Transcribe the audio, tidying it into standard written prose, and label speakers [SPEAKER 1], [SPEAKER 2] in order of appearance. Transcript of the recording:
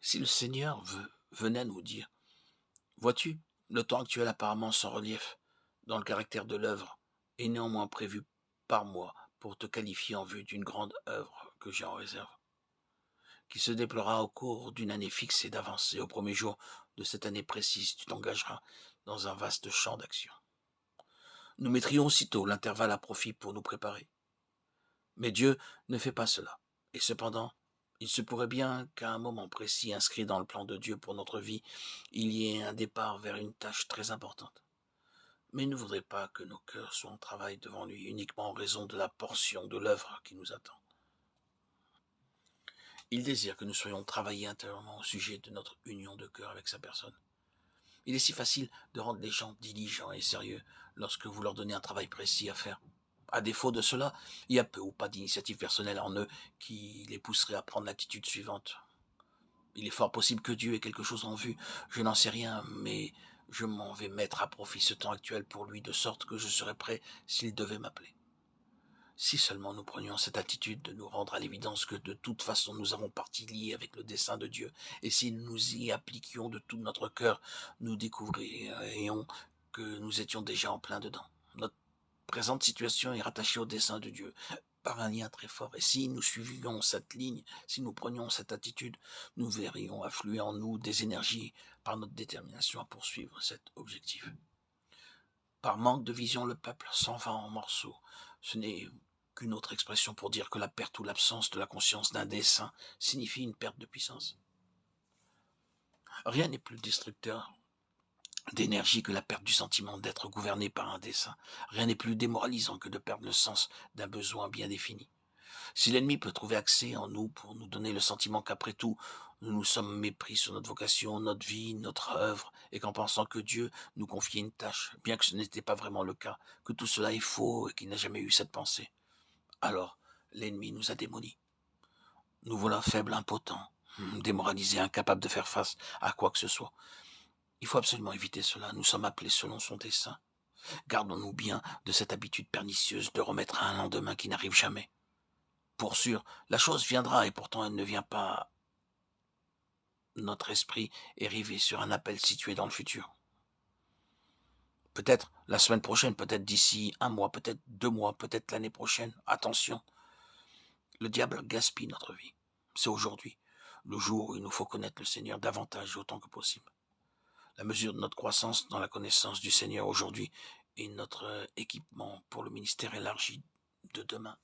[SPEAKER 1] Si le Seigneur venait nous dire, vois-tu, le temps actuel apparemment sans relief dans le caractère de l'œuvre est néanmoins prévu par moi pour te qualifier en vue d'une grande œuvre que j'ai en réserve, qui se déploiera au cours d'une année fixée d'avance et au premier jour de cette année précise, tu t'engageras dans un vaste champ d'action. Nous mettrions aussitôt l'intervalle à profit pour nous préparer. Mais Dieu ne fait pas cela. Et cependant, il se pourrait bien qu'à un moment précis inscrit dans le plan de Dieu pour notre vie, il y ait un départ vers une tâche très importante. Mais il ne voudrait pas que nos cœurs soient en travail devant lui uniquement en raison de la portion de l'œuvre qui nous attend. Il désire que nous soyons travaillés intérieurement au sujet de notre union de cœur avec sa personne. Il est si facile de rendre les gens diligents et sérieux lorsque vous leur donnez un travail précis à faire. À défaut de cela, il y a peu ou pas d'initiative personnelle en eux qui les pousserait à prendre l'attitude suivante. Il est fort possible que Dieu ait quelque chose en vue, je n'en sais rien, mais je m'en vais mettre à profit ce temps actuel pour lui, de sorte que je serai prêt s'il devait m'appeler. Si seulement nous prenions cette attitude de nous rendre à l'évidence que de toute façon nous avons partie liée avec le dessein de Dieu, et si nous y appliquions de tout notre cœur, nous découvririons que nous étions déjà en plein dedans. Notre présente situation est rattachée au dessein de Dieu par un lien très fort. Et si nous suivions cette ligne, si nous prenions cette attitude, nous verrions affluer en nous des énergies par notre détermination à poursuivre cet objectif. Par manque de vision, le peuple s'en va en morceaux. Ce n'est qu'une autre expression pour dire que la perte ou l'absence de la conscience d'un dessein signifie une perte de puissance. Rien n'est plus destructeur d'énergie que la perte du sentiment d'être gouverné par un dessein. Rien n'est plus démoralisant que de perdre le sens d'un besoin bien défini. Si l'ennemi peut trouver accès en nous pour nous donner le sentiment qu'après tout, nous nous sommes mépris sur notre vocation, notre vie, notre œuvre, et qu'en pensant que Dieu nous confiait une tâche, bien que ce n'était pas vraiment le cas, que tout cela est faux et qu'il n'a jamais eu cette pensée, alors l'ennemi nous a démonis. Nous voilà faibles, impotents, démoralisés, incapables de faire face à quoi que ce soit. Il faut absolument éviter cela, nous sommes appelés selon son dessein. Gardons-nous bien de cette habitude pernicieuse de remettre à un lendemain qui n'arrive jamais. Pour sûr, la chose viendra et pourtant elle ne vient pas. Notre esprit est rivé sur un appel situé dans le futur. Peut-être la semaine prochaine, peut-être d'ici un mois, peut-être 2 mois, peut-être l'année prochaine. Attention, le diable gaspille notre vie. C'est aujourd'hui, le jour où il nous faut connaître le Seigneur davantage autant que possible. La mesure de notre croissance dans la connaissance du Seigneur aujourd'hui est notre équipement pour le ministère élargi de demain.